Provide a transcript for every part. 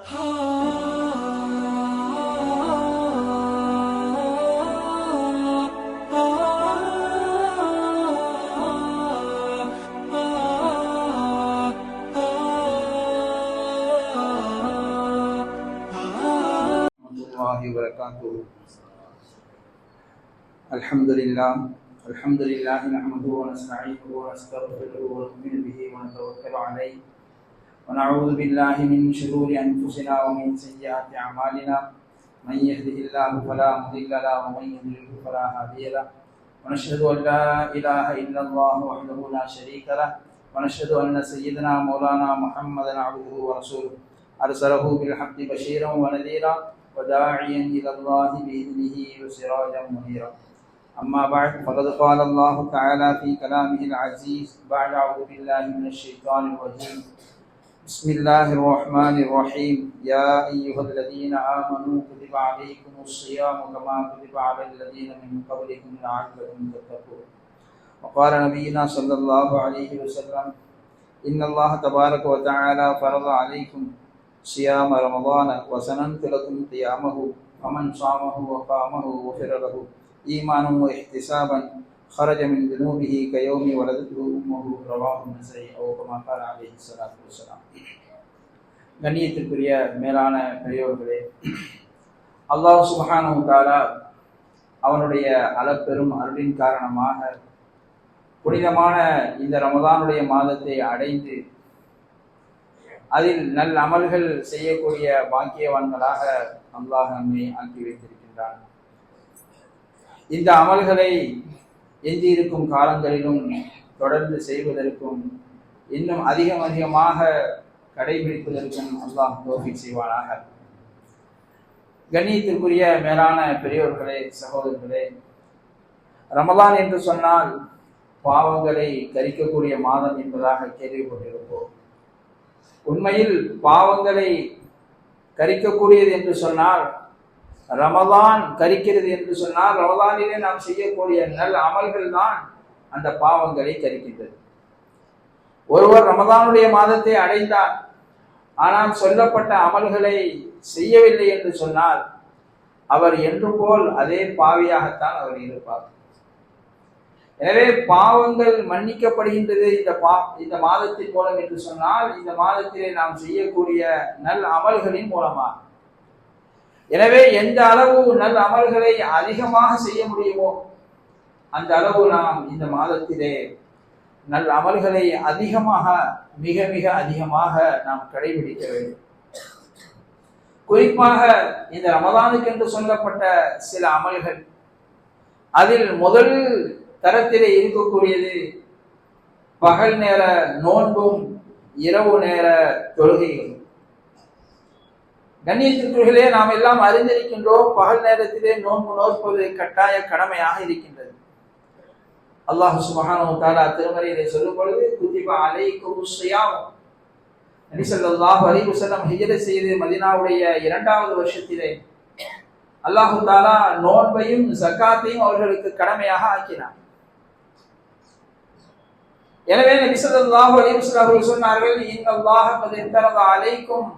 الحمد لله نحمده ونستعينه ونستغفره ونؤمن به ونتوكل عليه ونعوذ بالله من شرور انفسنا ومن سيئات اعمالنا من يهده الله فلا مضل له ومن يضلل فلا هادي له ونشهد ان لا اله الا الله وحده لا شريك له ونشهد ان سيدنا مولانا محمدا عبده ورسوله ارسله بالحق بشيرا ونذيرا وداعيا الى الله باذنه وسراجا منيرا. أما بعد فقد قال الله تعالى في كلامه العزيز بعد أعوذ بالله من الشيطان الرجيم بسم الله الرحمن الرحيم يا أيها الذين آمنوا كتب عليكم الصيام كما كتب على الذين من قبلكم لعلكم تتقون. وقال نبينا صلى الله عليه وسلم إن الله تبارك وتعالى فرض عليكم صيام رمضان وسننت لكم قيامه فمن صامه وقامه غفر له ஈமானா இஹ்திசாபன் خرج من ذنوبه كيوم ولدته امه رواه النسائي او كما قال عليه الصلاه والسلام. கண்ணியத்திற்குரிய மேலான பெரியோர்களே, அல்லாஹ் சுப்ஹானஹு வ தஆலா அவனுடைய அளப்பெரும் அருளின் காரணமாக புனிதமான இந்த ரமதானுடைய மாதத்தை அடைந்து அதில் நல்ல அமல்கள் செய்யக்கூடிய பாக்கியவான்களாக அல்லாஹ் நம்மை ஆக்கி வைத்திருக்கின்றான். இந்த அமல்களை எஞ்சியிருக்கும் காலங்களிலும் தொடர்ந்து செய்வதற்கும் இன்னும் அதிகமாக கடைபிடிப்பதற்கும் அல்லாஹ் தௌஃபீக் செய்வானாக. கண்ணியத்திற்குரிய மேலான பெரியோர்களே, சகோதரர்களே, ரமலான் என்று சொன்னால் பாவங்களை கரிக்கக்கூடிய மாதம் என்பதாக கேள்விப்பட்டிருப்போம். உண்மையில் பாவங்களை கரிக்கக்கூடியது என்று சொன்னால், ரமலான் கரிக்கிறது என்று சொன்னால், ரமலானிலே நாம் செய்யக்கூடிய நல்ல அமல்கள் தான் அந்த பாவங்களை கரிக்கின்றது. ஒருவர் ரமலானுடைய மாதத்தை அடைந்தார், ஆனால் சொல்லப்பட்ட அமல்களை செய்யவில்லை என்று சொன்னால் அவர் என்று போல் அதே பாவியாகத்தான் அவர் இருப்பார். எனவே பாவங்கள் மன்னிக்கப்படுகின்றது இந்த மாதத்தின் மூலம் என்று சொன்னால், இந்த மாதத்திலே நாம் செய்யக்கூடிய நல் அமல்களின் மூலமாக. எனவே எந்த அளவு நல்ல அமல்களை அதிகமாக செய்ய முடியுமோ அந்த அளவு நாம் இந்த மாதத்திலே நல்ல அமல்களை அதிகமாக மிக அதிகமாக நாம் கடைபிடிக்க வேண்டும். குறிப்பாக இந்த ரமலானுக்கு என்று சொல்லப்பட்ட சில அமல்கள், அதில் முதல் தரத்திலே இருக்கக்கூடியது பகல் நேர நோன்பும் இரவு நேர தொழுகையும். கண்ணியத்திற்குள்ளே நாம் எல்லாம் அறிந்திருக்கின்றோம், பகல் நேரத்திலே நோன்பு நோற்பது கட்டாய கடமையாக இருக்கின்றது. அல்லாஹ் சுப்ஹானஹு வ தஆலா திருமறையிலே சொல்லும் பொழுது குதிப அலைக்குமுஸ் ஸியாம், நபி ஸல்லல்லாஹு அலைஹி வஸல்லம் ஹிஜ்ரத் செய்து மதீனாவுடைய 2வது வருஷத்திலே அல்லாஹ் தஆலா நோன்பையும் ஜகாத்தையும் அவர்களுக்கு கடமையாக ஆக்கினார். எனவே நபி ஸல்லல்லாஹு அலைஹி வஸல்லம் அவர்கள் சொன்னார்கள், இன்னல்லாஹ கத் இஃப்தரத அலைக்கும்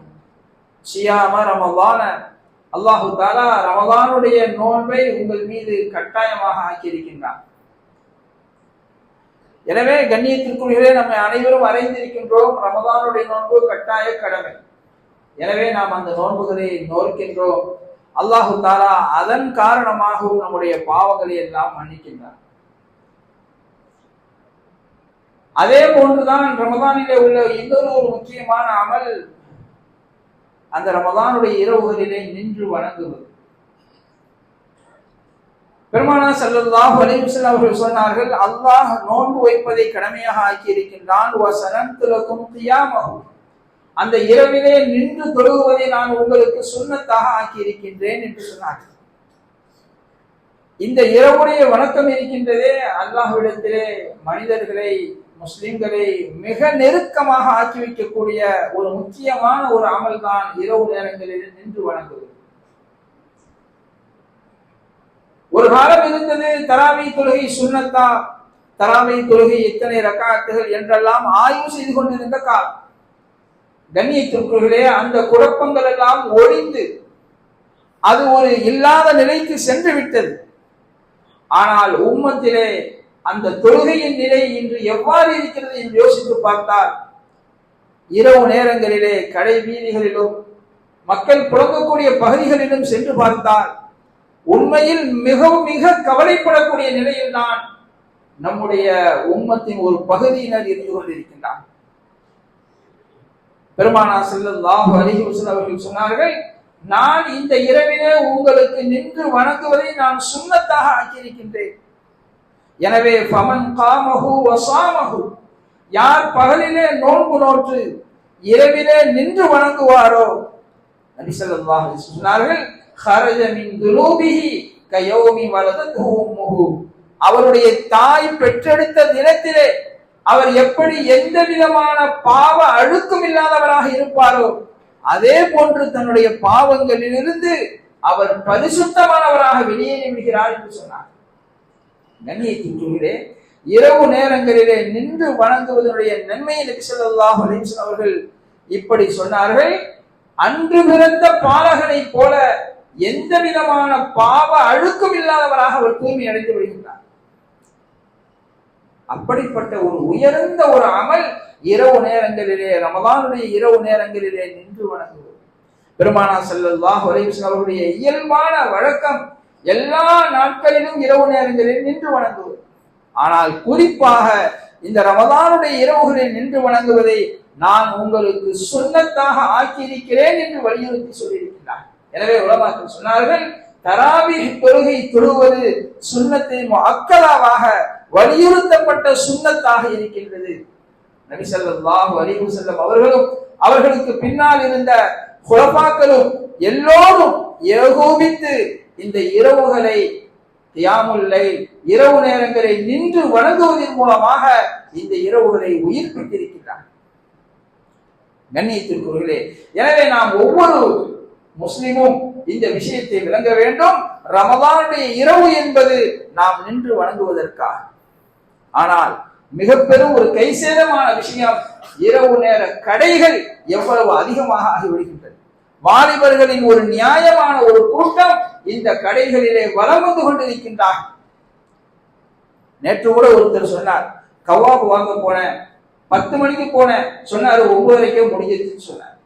ஸியாம ரமலான, அல்லாஹ் தஆலா ரமலானுடைய நோன்பை உங்கள் மீது கட்டாயமாக ஆக்கியிருக்கின்றார். எனவே கண்ணியத்திற்குள்ளே நம்ம அனைவரும் அறிந்திருக்கின்றோம், ரமலானுடைய நோன்பு கட்டாய கடமை. எனவே நாம் அந்த நோன்புகளை நோக்கின்றோம். அல்லாஹ் தஆலா அதன் காரணமாகவும் நம்முடைய பாவங்களை எல்லாம் மன்னிக்கின்றார். அதே போன்றுதான் ரமலானிலே உள்ள இன்னொரு முக்கியமான அமல், அந்த ரமலானுடைய இரவுகளிலே நின்று வணங்குவது. பெருமானார் ஸல்லல்லாஹு அலைஹி வஸல்லம் அவர்கள் சொன்னார்கள், அல்லாஹ் நோன்பு வைப்பதை கடமையாக ஆக்கி இருக்கின்றான். வஸனன்து லகும் கியாமஹு, அந்த இரவிலே நின்று தொழுவதை நான் உங்களுக்கு சுன்னத்தாக ஆக்கி இருக்கின்றேன் என்று சொன்னார்கள். இந்த இரவுடைய வணக்கம் இருக்கின்றதே, அல்லாஹ்விடத்திலே மனிதர்களை, முஸ்லிம்களை மிக நெருக்கமாக ஆக்கி வைக்கக்கூடிய ஒரு முக்கியமான ஒரு அமல் தான் இரவு நேரங்களில் நின்று வணங்குவது. ஒரு காலம் இருந்தது தராவி தொழுகை சுன்னத்தா, தராவி தொழுகை எத்தனை ரக்காத்துகள் என்றெல்லாம் ஆய்வு செய்து கொண்டிருந்த காலம். கண்ணியத்திற்குள்ளே அந்த குழப்பங்கள் எல்லாம் ஒழிந்து அது ஒரு இல்லாத நிலைக்கு சென்று விட்டது. ஆனால் உம்மத்திலே அந்த தொழுகையின் நிலை இன்று எவ்வாறு இருக்கிறது என்று யோசித்து பார்த்தால், இரவு நேரங்களிலே கடை வீதிகளிலும் மக்கள் புழங்கக்கூடிய பகுதிகளிலும் சென்று பார்த்தால் உண்மையில் மிகவும் மிக கவலைப்படக்கூடிய நிலையில் தான் நம்முடைய உம்மத்தின் ஒரு பகுதியினர் இருந்து கொண்டிருக்கின்றார். பெருமானார் ஸல்லல்லாஹு அலைஹி வஸல்லம் அவர்கள் சொன்னார்கள், நான் இந்த இரவிலே உங்களுக்கு நின்று வணங்குவதை நான் சுன்னத்தாக ஆக்கியிருக்கின்றேன். எனவே ஃபமன் காமஹு வஸாமஹு, யார் பகலிலே நோன்பு நோற்று இரவிலே நின்று வணங்குவாரோ, நபி ஸல்லல்லாஹு அலைஹி வஸல்லம் சொன்னார்கள், خرج من ذنوبه كيوم ولدته امه, அவருடைய தாய் பெற்றெடுத்த தினத்திலே அவர் எப்படி எந்த விதமான பாவ அழுக்கும் இல்லாதவராக இருப்பாரோ அதே போன்று தன்னுடைய பாவங்களிலிருந்து அவர் பரிசுத்தமானவராக வெளியேறி விடுகிறார் என்று சொன்னார். கண்ணியத்திற்குரியவர்களே, இரவு நேரங்களிலே நின்று வணங்குவதனுடைய நன்மையை நபி ஸல்லல்லாஹு அலைஹி வஸல்லம் அவர்கள் இப்படி சொன்னார்கள். அன்று பிறந்த பாலகனை போல எந்த விதமான பாவ அழுக்கும் இல்லாதவராக அவர் தூய்மை அடைந்து விடுகின்றார். அப்படிப்பட்ட ஒரு உயர்ந்த ஒரு அமல் இரவு நேரங்களிலே, ரமலானுடைய இரவு நேரங்களிலே நின்று வணங்குவது. பெருமானார் ஸல்லல்லாஹு அலைஹி வஸல்லம் அவருடைய இயல்பான வழக்கம் எல்லா நாட்களிலும் இரவு நேரங்களில் நின்று வணங்குவது. ஆனால் குறிப்பாக இந்த ரமலானுடைய இரவுகளில் நின்று வணங்குவதை நான் உங்களுக்கு சுன்னத்தாக ஆக்கியிருக்கிறேன் என்று வலியுறுத்தி சொல்லியிருக்கிறார். எனவே உலமாக்கள் சொன்னார்கள், தராவீஹ் தொழுகை தொழுவது சுன்னத்தை முஅக்கதாவாக வலியுறுத்தப்பட்ட சுன்னத்தாக இருக்கின்றது. நபி ஸல்லல்லாஹு அலைஹி வஸல்லம் அவர்களும் அவர்களுக்கு பின்னால் இருந்த குலபாக்களும் எல்லோரும் ஏகோபித்து இந்த இரவுகளை கியாமுல் லைல், இரவு நேரங்களை நின்று வணங்குவதன் மூலமாக இந்த இரவுகளை உயிர்ப்பித்திருக்கிறார். கண்ணியத்திற்குரியவர்களே, எனவே நாம் ஒவ்வொரு முஸ்லிமும் இந்த விஷயத்தை விளங்க வேண்டும். ரமலானுடைய இரவு என்பது நாம் நின்று வணங்குவதற்காக. ஆனால் மிக பெரும் ஒரு கைசேதமான விஷயம், இரவு நேர கடைகள் எவ்வளவு அதிகமாக ஆகிவிடுகின்றது. வாலிபர்களின் ஒரு நியாயமான ஒரு கூட்டம் இந்த கடைகளிலே வலம் வந்து கொண்டிருக்கின்றார். நேற்று கூட ஒருத்தர் சொன்னார், கவாபு வாங்க போனேன், 10 மணிக்கு போனேன், சொன்னாரு 9:30 முடிஞ்சிருச்சுன்னு சொன்னார்.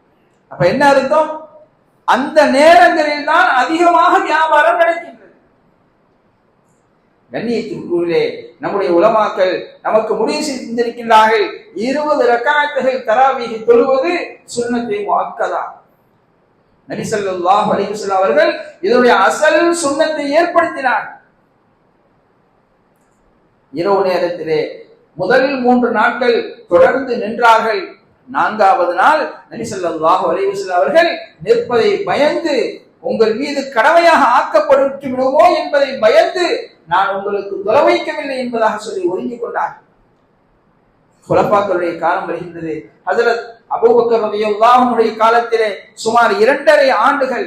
அப்ப என்ன அர்த்தம்? அந்த நேரங்களில் தான் அதிகமாக வியாபாரம் நடக்கின்றது. கண்ணியத்திற்குள்ளே நம்முடைய உலமாக்கள் நமக்கு முடிவு செய்திருக்கின்றார்கள், 20 ரக்காத்துகள் தராவீஹ் தொழுவது சுன்னத்தை முஅக்கதா. நபி ஸல்லல்லாஹு அலைஹி வஸல்லம் அவர்கள் இதனுடைய அசல் சுன்னத்தை ஏற்படுத்தினார். இரவு நேரத்திலே முதல் 3 நாட்கள் தொடர்ந்து நின்றார்கள். 4வது நாள் நபி ஸல்லல்லாஹு அலைஹி வஸல்லம் அவர்கள் நிற்பதை பயந்து, உங்கள் மீது கடமையாக ஆக்கப்பட்டு விடுமோ என்பதை பயந்து நான் உங்களுக்கு தொலை வைக்கவில்லை என்பதாக சொல்லி ஒதுங்கிக் கொண்டார். குலபாக்களுடைய காலம் வருகின்றது. ஹஜ்ரத் அபூபக்கர் ரலியல்லாஹு அன்ஹுடைய காலத்திலே சுமார் 2.5 ஆண்டுகள்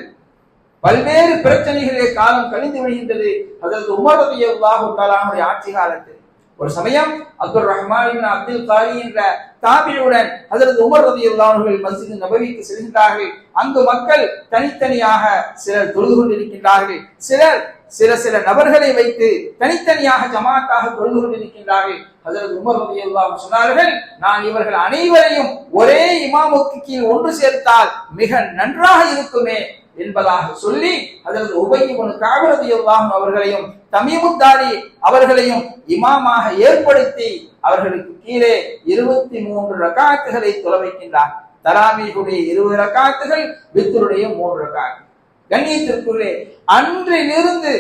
பல்வேறு பிரச்சனைகளிலே காலம் கழிந்து விடுகின்றது. ஹஜ்ரத் உமர் ரலியல்லாஹு தஆலா அன்ஹுடைய ஆட்சி காலத்தில் ஒரு சமயம் அப்துல் ரஹ்மான் இப்னு அப்துல் காரி என்ற தாபியுடன் ஹஜ்ரத் உமர் ரலியல்லாஹு அன்ஹு மஸ்ஜித் நபவிக்கு செல்கின்றார்கள். அங்கு மக்கள் தனித்தனியாக சிலர் தொழுது கொண்டிருக்கின்றார்கள், சில நபர்களை வைத்து தனித்தனியாக ஜமாத்தாக தொழுது கொண்டிருக்கின்றார்கள். ஹஜ்ரத் உமர் ரலியல்லாஹு அன்ஹு சொன்னார்கள், நான் இவர்கள் அனைவரையும் ஒரே இமாமுக்கு கீழ் ஒன்று சேர்த்தால் மிக நன்றாக இருக்குமே என்பதாக சொல்லி ஹஜ்ரத் உபய் இப்னு கஅப் ரலியல்லாஹு அன்ஹு அவர்களையும் தமீமுத்தாரி அவர்களையும் இமாமாக ஏற்படுத்தி அவர்களுக்கு கீழே 23 ரக்காத்துகளை தொழ வைக்கின்றார். தராவீஹுடைய 20 ரக்காத்துகள், வித்ருடைய 3 ரக்காத்துகள். கண்ணியத்திற்குள்ளே அன்றிலிருந்து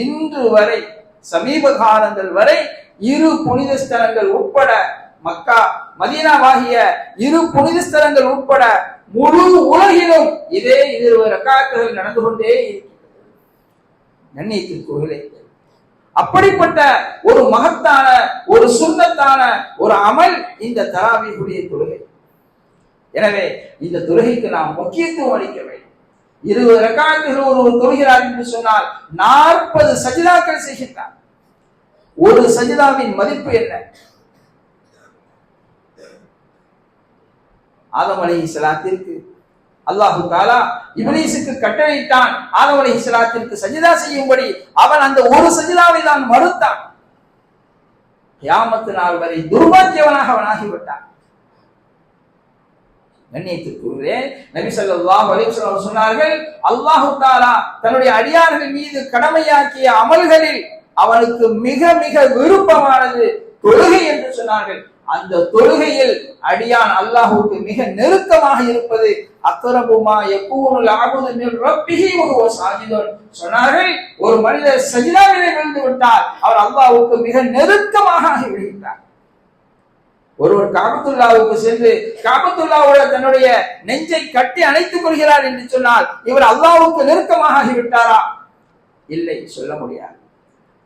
இன்று வரை, சமீப காலங்கள் வரை 2 புனித ஸ்தலங்கள் உட்பட, மக்கா மதீனாவாகிய 2 புனித ஸ்தலங்கள் உட்பட முழு உலகிலும் இதே 20 ரக்காத்துகள் நடந்து கொண்டே இருக்கிறது. கண்ணியத்திற்குள்ளே அப்படிப்பட்ட ஒரு மகத்தான ஒரு சுன்னத்தான ஒரு அமல் இந்த தராவீஹுடைய தொழுகை. எனவே இந்த தொழுகைக்கு நாம் முக்கியத்துவம் அளிக்க வேண்டும். 20 ரக்காத்துகள் ஒரு தொழுகிறார் என்று சொன்னால் 40 சஜிதாக்கள் செய்கின்றார். ஒரு சஜிதாவின் மதிப்பு என்ன? ஆதம் அலைஹிஸ்ஸலாத்திற்கு அல்லாஹு தஆலா இப்லீஸுக்கு கட்டளையிட்டான் ஆதம் அலைஹிஸ்ஸலாத்திற்கு சஜிதா செய்யும்படி. அவன் அந்த ஒரு சஜிதாவை தான் மறுத்தான். கியாமத் நாள் வரை துர்பாக்கியவனாக அவனாகிவிட்டான். கண்ணியத்திற்குரிய நபி ஸல்லல்லாஹு அலைஹி வஸல்லம் சொன்னார்கள், அல்லாஹு தஆலா தன்னுடைய அடியார்கள் மீது கடமையாக்கிய அமல்களில் அவனுக்கு மிக மிக விருப்பமானது தொழுகை என்று சொன்னார்கள். அந்த தொழுகையில் அடியான் அல்லாஹ்வுக்கு மிக நெருக்கமாக இருப்பது அக்ரபுமா யகூனுல் அப்து மின் ரப்பிஹி வ ஹுவ சாஜிதுன் சொன்னார்கள். ஒரு மனிதர் சஜிதாவிலே விழுந்து விட்டால் அவர் அல்லாஹ்வுக்கு மிக நெருக்கமாக ஆகிவிடுகிறார். ஒருவர் காபத்துல்லாவுக்கு சென்று காபத்துல்லாவோட தன்னுடைய நெஞ்சை கட்டி அணைத்துக் கொள்கிறார் என்று சொன்னால் இவர் அல்லாஹ்வுக்கு நெருக்கமாக ஆகிவிட்டாரா? இல்லை, சொல்ல முடியாது.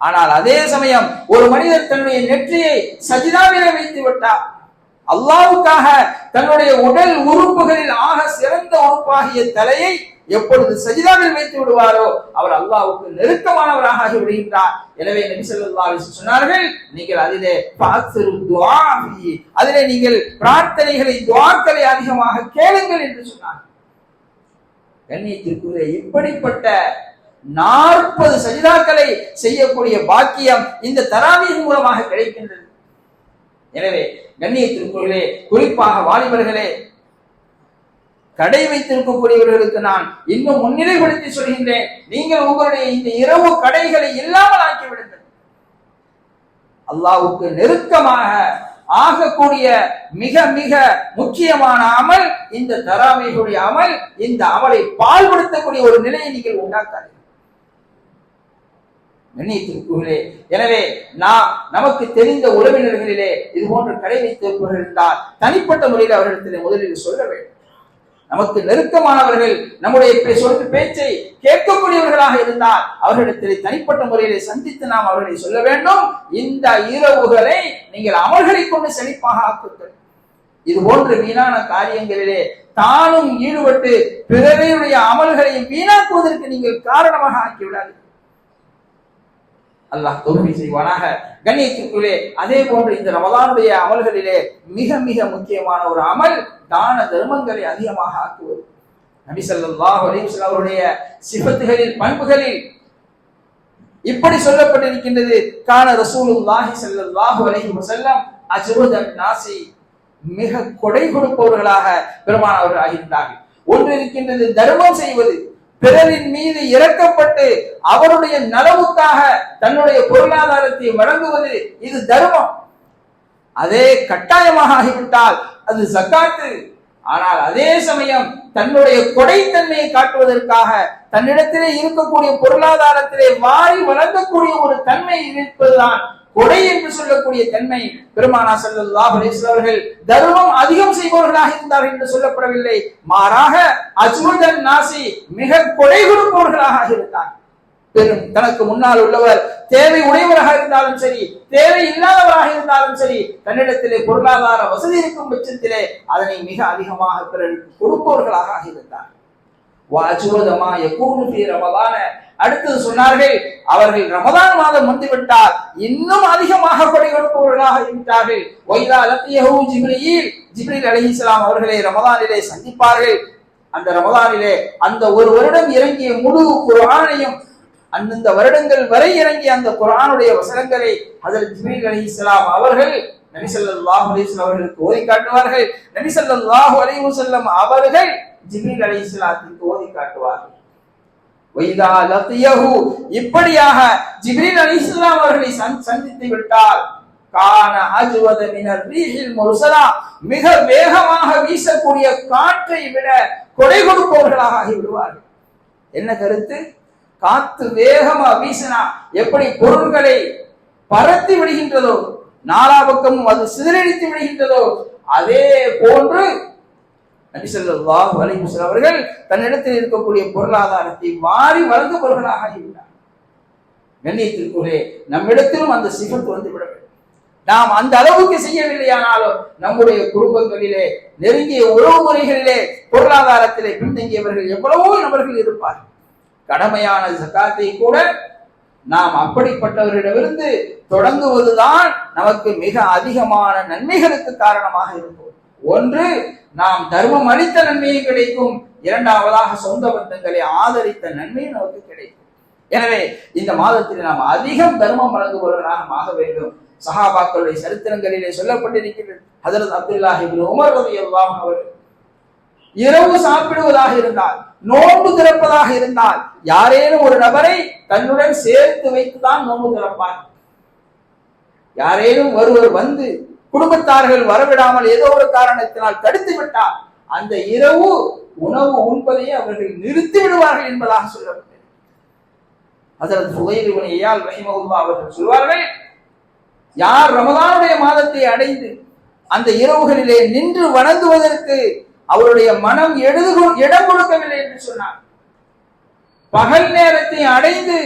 ஆனால் அதே சமயம் ஒரு மனிதர் தன்னுடைய நெற்றியை சஜிதாவிலே வைத்து விட்டார், அல்லாஹ்வுக்காக தன்னுடைய உடல் உறுப்புகளில் ஆக சிறந்த உறுப்பாகிய தலையை எப்பொழுது சஜிதாவில் வைத்து விடுவாரோ அவர் அல்லாஹ்வுக்கு நெருக்கமானவராக ஆகி விடுகின்றார். எனவே நபி ஸல்லல்லாஹு அலைஹி வஸல்லம் சொன்னார்கள், நீங்கள் அதிலே ஃபாக்ஸிரு துஆஃபி, அதிலே நீங்கள் பிரார்த்தனைகளை துஆக்களை அதிகமாக கேளுங்கள் என்று சொன்னார்கள். கண்ணியத்திற்குரிய இப்படிப்பட்ட 40 சஜிதாக்களை செய்யக்கூடிய பாக்கியம் இந்த தராவீஹ் மூலமாக கிடைக்கின்றது. எனவே கண்ணியத்திற்குள்ளே குறிப்பாக வாலிபர்களே, கடை வைத்திருக்கக்கூடியவர்களுக்கு நான் இன்னும் முன்னிலைப்படுத்தி சொல்கின்றேன், நீங்கள் உங்களுடைய இந்த இரவு கடைகளை இல்லாமல் ஆக்கிவிடுங்கள். அல்லாஹ்வுக்கு நெருக்கமாக ஆகக்கூடிய மிக மிக முக்கியமான அமல் இந்த தராவீஹுடைய அமல். இந்த அமலை பால்படுத்தக்கூடிய ஒரு நிலையை நீங்கள் உண்டாக்காதீர்கள். எனவே நமக்கு தெரிந்த உறவினர்களிலே இது போன்ற கடை வைத்திருப்பவர்கள் இருந்தால் தனிப்பட்ட முறையில் அவர்களிடத்திலே முதலில் சொல்ல வேண்டும். நமக்கு நெருக்கமானவர்கள் நம்முடைய பேச்சை கேட்கக்கூடியவர்களாக இருந்தால் அவர்களிடத்திலே தனிப்பட்ட முறையிலே சந்தித்து நாம் அவர்களை சொல்ல வேண்டும், இந்த இரவுகளை நீங்கள் அமல்களை கொண்டு செழிப்பாக ஆக்குங்கள். இது போன்ற வீணான காரியங்களிலே தானும் ஈடுபட்டு பிறரையுடைய அமல்களையும் வீணாக்குவதற்கு நீங்கள் காரணமாக ஆக்கிவிடாதீர்கள். அல்லாஹ் தௌஃபீக் செய்வானாக. கண்ணியத்திற்குள்ளே அதே போன்று இந்த ரமலானுடைய அமல்களிலே மிக மிக முக்கியமான ஒரு அமல் தான தர்மங்களை அதிகமாக ஆக்குவது. நபி ஸல்லல்லாஹு அலைஹி வஸல்லம் அவருடைய சிஃபத்துகளில் பண்புகளில் இப்படி சொல்லப்பட்டிருக்கின்றது, கான ரசூலுல்லாஹி ஸல்லல்லாஹு அலைஹி வஸல்லம் அஜ்வதன் நாசி, மிக கொடை கொடுப்பவர்களாக பெருமானார் அவர்கள் ஆகின்றார்கள். ஒன்று இருக்கின்றது தர்மம் செய்வது, பிறரின் மீது இரக்கப்பட்டு அவருடைய நலவுக்காக தன்னுடைய பொருளாதாரத்தை வழங்குவது, இது தர்மம். அதே கட்டாயமாக ஆகிவிட்டால் அது ஜக்காத்து. ஆனால் அதே சமயம் தன்னுடைய கொடைத்தன்மையை காட்டுவதற்காக தன்னிடத்திலே இருக்கக்கூடிய பொருளாதாரத்திலே வாரி வழங்கக்கூடிய ஒரு தன்மை இருப்பதுதான் கொடை என்று சொல்லக்கூடிய தன்மை. பெருமானார் ஸல்லல்லாஹு அலைஹி வஸல்லம் அவர்கள் தர்மம் அதிகம் செய்பவர்களாக இருந்தார்கள் என்று சொல்லப்படவில்லை, மாறாக அஜ்வதன் நாசி, மிக கொடை கொடுப்பவர்களாக இருந்தார். பெரும் தனக்கு முன்னால் உள்ளவர் தேவை உடையவராக இருந்தாலும் சரி, தேவை இல்லாதவராக இருந்தாலும் சரி, தன்னிடத்திலே பொருளாதார வசதி இருக்கும் பட்சத்திலே அதனை மிக அதிகமாக பிறருக்கு கொடுப்பவர்களாக இருந்தார். அடுத்தது சொன்னார்கள், அவர்கள் ரமதான் மாதம் வந்துவிட்டால் இன்னும் அதிகமாக கொடை கொடுப்பவர்களாக இருக்கிறார்கள். ஜிப்ரீல் அலைஹிஸ்ஸலாம் அவர்களை ரமதானிலே சந்திப்பார்கள். அந்த ரமதானிலே அந்த ஒரு வருடம் இறங்கிய முழு குர்ஆனையும் அந்தந்த வருடங்கள் வரை இறங்கிய அந்த குர்ஆனுடைய வசனங்களை ஹஜ்ரத் ஜிப்ரீல் அலைஹிஸ்ஸலாம் அவர்கள் நபி ஸல்லல்லாஹு அலைஹி வஸல்லம் அவர்களுக்கு ஓதி காட்டுவார்கள். நபி ஸல்லல்லாஹு அலைஹி வஸல்லம் அவர்கள் ஜிப்ரீல் அலைஹிஸ்ஸலாத்துக்கு ஓதி காட்டுவார்கள். வைதா லகியஹு, இப்படியாக ஜிப்ரீல் அலைஹிஸ்ஸலாம் அவர்களை சந்தித்து விட்டால் கான அஜ்வத மினர் ரீஹில் முர்சலா, மிக வேகமாக வீசக்கூடிய காற்றை விட கொடை கொடுப்பவர்களாக ஆகிவிடுவார்கள். என்ன கருத்து? காத்து வேகமா வீசினா எப்படி பொருள்களை பரத்தி விடுகின்றதோ, நாலா பக்கமும் அது சிதறடித்து விடுகின்றதோ, அதே போன்று நபி ஸல்லல்லாஹு அலைஹி வஸல்லம் அவர்கள் தன்னிடத்தில் இருக்கக்கூடிய பொருளாதாரத்தை வாரி வழங்குபவர்களாக ஆகிவிட்டார். கண்ணியத்திற்குள்ளே நம்மிடத்திலும் அந்த சிஃபத் வந்துவிட வேண்டும். நாம் அந்த அளவுக்கு செய்யவில்லையானாலும் நம்முடைய குடும்பங்களிலே நெருங்கிய உறவு முறைகளிலே பொருளாதாரத்திலே பின்தங்கியவர்கள் எவ்வளவோ நபர்கள் இருப்பார்கள். கடமையான ஜகாத்தை கூட நாம் அப்படிப்பட்டவரிடமிருந்து தொடங்குவதுதான் நமக்கு மிக அதிகமான நன்மைகளுக்கு காரணமாக இருக்கும். ஒன்று, நாம் தர்மம் அளித்த நன்மையும் கிடைக்கும், இரண்டாவதாக சொந்த பந்தங்களை ஆதரித்த நன்மையும் நமக்கு கிடைக்கும். எனவே இந்த மாதத்தில் நாம் அதிகம் தர்மம் வழங்குபவர்களாக ஆக வேண்டும். சஹாபாக்களுடைய சரித்திரங்களிலே சொல்லப்பட்டிருக்கிறது. ஹஜ்ரத் அப்துல்லாஹ் இப்னு உமர் ரலியல்லாஹு அன்ஹு அவர்கள் இரவு சாப்பிடுவதாக இருந்தால், நோன்பு திறப்பதாக இருந்தால், யாரேனும் ஒரு நபரை தன்னுடன் சேர்த்து வைத்துதான் நோன்பு திறப்பார். யாரேனும் ஒருவர் வந்து குடும்பத்தார்கள் வரவிடாமல் ஏதோ ஒரு காரணத்தினால் தடுத்து விட்டால் அந்த இரவு உணவு உண்பதையே அவர்கள் நிறுத்தி விடுவார்கள் என்பதாக சொல்லப்பட்டது. ஹஜ்ரத் ஃபுதைல் இப்னு இயால் ரஹிமஹுல்லாஹ் அவர்கள் சொல்வார்கள், யார் ரமதானுடைய மாதத்தை அடைந்து அந்த இரவுகளிலே நின்று வணங்குவதற்கு அவருடைய மனம் இடம் கொடுக்கவில்லை என்று சொன்னார், பகல் நேரத்தை அடைந்து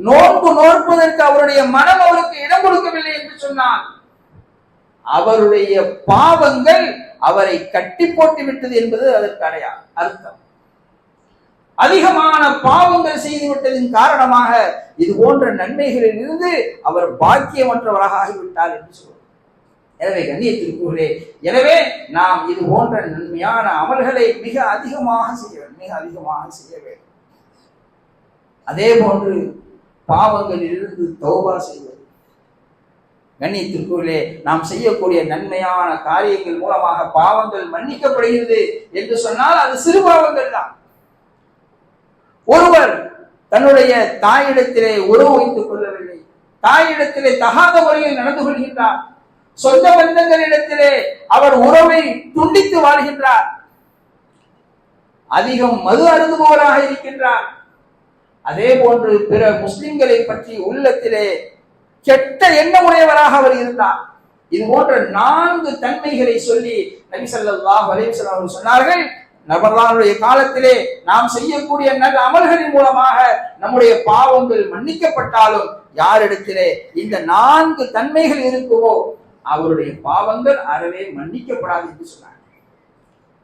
நோன்பு நோற்பதற்கு அவருடைய மனம் அவருக்கு இடம் கொடுக்கவில்லை என்று சொன்னார், அவருடைய பாவங்கள் அவரை கட்டி போட்டு விட்டது என்பது அதற்கு அர்த்தம். அதிகமான பாவங்கள் செய்து விட்டதின் காரணமாக இது போன்ற நன்மைகளில் இருந்து அவர் பாக்கியமற்றவராக ஆகிவிட்டார் என்று சொல்வார். எனவே கண்ணியத்திற்குள்ளே, எனவே நாம் இது போன்ற நன்மையான அமல்களை மிக அதிகமாக செய்ய வேண்டும். அதே போன்று பாவங்களில் இருந்து தௌபா செய்வது. கண்ணியத்திற்குள்ளே, நாம் செய்யக்கூடிய நன்மையான காரியங்கள் மூலமாக பாவங்கள் மன்னிக்கப்படுகிறது என்று சொன்னால் அது சிறு பாவங்கள் தான். ஒருவர் தன்னுடைய தாயிடத்திலே உறவு வைத்துக் கொள்ளவில்லை, தாயிடத்திலே தகாத முறையில் நடந்து கொள்கின்றார், சொந்த பந்தங்களிடத்திலே அவர் உறவை துண்டித்து வாழ்கின்றார், அதிகம் மது அருந்துபவராக இருக்கின்றார், அதே போன்று பிற முஸ்லிம்களை பற்றி உள்ளத்திலே கெட்ட எண்ணமுடையவராக அவர் இருந்தார். இது போன்ற 4 தன்மைகளை சொல்லி நபி ஸல்லல்லாஹு அலைஹி வஸல்லம் அவர்கள் சொன்னார்கள், ரமலானுடைய காலத்திலே நாம் செய்யக்கூடிய நல்ல அமல்களின் மூலமாக நம்முடைய பாவங்கள் மன்னிக்கப்பட்டாலும் யாரிடத்திலே இந்த 4 தன்மைகள் இருக்குமோ அவருடைய பாவங்கள் அறவே மன்னிக்கப்படாது என்று சொன்னார்கள்.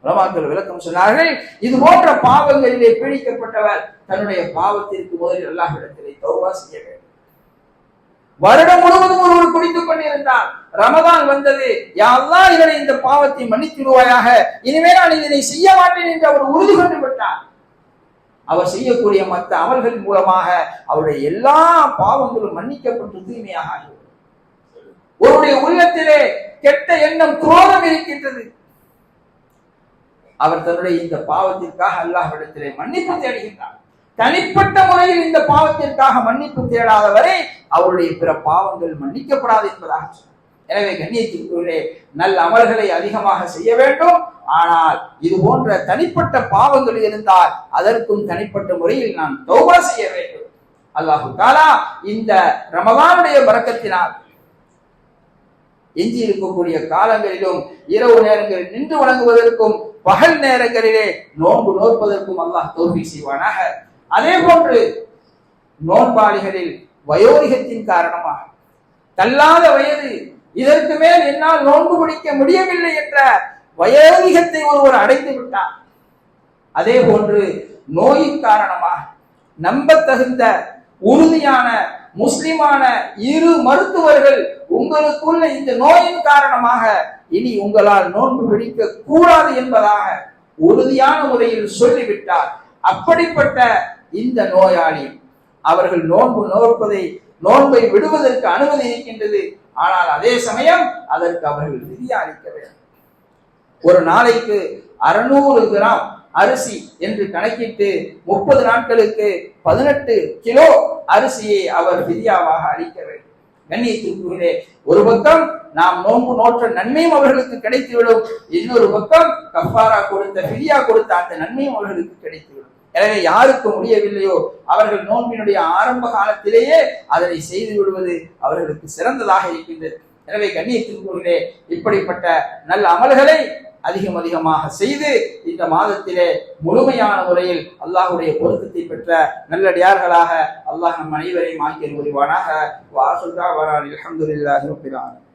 உலமாக்கள் விளக்கம் சொன்னார்கள், இது போன்ற பாவங்களிலே பீடிக்கப்பட்டவர் தன்னுடைய பாவத்திற்கு முதலில் அல்லாஹ்விடத்திலே தௌபா செய்ய வேண்டும். வருடம் முழுவதும் ஒருவர் குடித்துக் கொண்டிருந்தார், ரமதான் வந்தது, யா அல்லாஹ் இவனை இந்த பாவத்தை மன்னித்திடுவாயாக, இனிமே நான் இதனை செய்ய மாட்டேன் என்று அவர் உறுதி கொண்டு விட்டார். அவர் செய்யக்கூடிய மற்ற அமல்களின் மூலமாக அவருடைய எல்லா பாவங்களும் மன்னிக்கப்பட்டு தூய்மையாக ஆகிவிடும். ஒருவருடைய உள்ளத்திலே கெட்ட எண்ணம், குரோதம் இருக்கின்றது, அவர் தன்னுடைய இந்த பாவத்திற்காக அல்லாஹ்விடத்திலே மன்னிப்பு தேடுகின்றார். தனிப்பட்ட முறையில் இந்த பாவத்திற்காக மன்னிப்பு தேடாதவரை அவருடைய பிற பாவங்கள் மன்னிக்கப்படாது என்பதாக சொன்னார். எனவே கண்ணியத்திற்குள்ளே நல்ல அமல்களை அதிகமாக செய்ய வேண்டும். ஆனால் இது போன்ற தனிப்பட்ட பாவங்கள் இருந்தால் அதற்கும் தனிப்பட்ட முறையில் நாம் தௌபா செய்ய வேண்டும். அல்லாஹு தஆலா இந்த ரமலானுடைய பரக்கத்தினால் எஞ்சி இருக்கக்கூடிய காலங்களிலும் இரவு நேரங்களில் நின்று வணங்குவதற்கும் பகல் நேரங்களிலே நோன்பு நோற்பதற்கும் அல்லாஹ் தௌஃபீக் செய்வானாக. அதே போன்று நோன்பாளிகளில் வயோதிகத்தின் காரணமாக தள்ளாத வயது, இதற்கு மேல் என்னால் நோன்பு பிடிக்க முடியவில்லை என்ற வயோதிகத்தை ஒருவர் அடைந்து விட்டார். அதே போன்று நோயின் காரணமாக நம்பத்தகுந்த உறுதியான முஸ்லிமான 2 மருத்துவர்கள் உங்களுக்குள்ள இந்த நோயின் காரணமாக இனி உங்களால் நோன்பு பிடிக்க கூடாது என்பதாக உறுதியான முறையில் சொல்லிவிட்டார். அப்படிப்பட்ட இந்த நோயாளி அவர்கள் நோன்பை விடுவதற்கு அனுமதி இருக்கின்றது. ஆனால் அதே சமயம் அதற்கு அவர்கள் விதியா அளிக்க வேண்டும். ஒரு நாளைக்கு 600 கிராம் அரிசி என்று கணக்கிட்டு 30 நாட்களுக்கு 18 கிலோ அரிசியை அவர் விதியாவாக அளிக்க வேண்டும். கண்ணியத்திற்குள்ளே, ஒரு பக்கம் நாம் நோன்பு நோற்ற நன்மையும் அவர்களுக்கு கிடைத்துவிடும், இன்னொரு பக்கம் கஃபாரா கொடுத்த விதியா கொடுத்த அந்த நன்மையும் அவர்களுக்கு கிடைத்துவிடும். எனவே யாருக்கு முடியவில்லையோ அவர்கள் நோன்பினுடைய ஆரம்ப காலத்திலேயே அதனை செய்து விடுவது அவர்களுக்கு சிறந்ததாக இருக்கின்றது. எனவே கண்ணியத்திற்குள்ளே இப்படிப்பட்ட நல்ல அமல்களை அதிகமாக செய்து இந்த மாதத்திலே முழுமையான முறையில் அல்லாஹ்வுடைய பொருத்தத்தை பெற்ற நல்லடியார்களாக அல்லாஹ் நம் அனைவரையும் ஆக்கி புரிவானாக. வஆகிரு தஅவானா அல்ஹம்துலில்லாஹி ரப்பில் ஆலமீன்.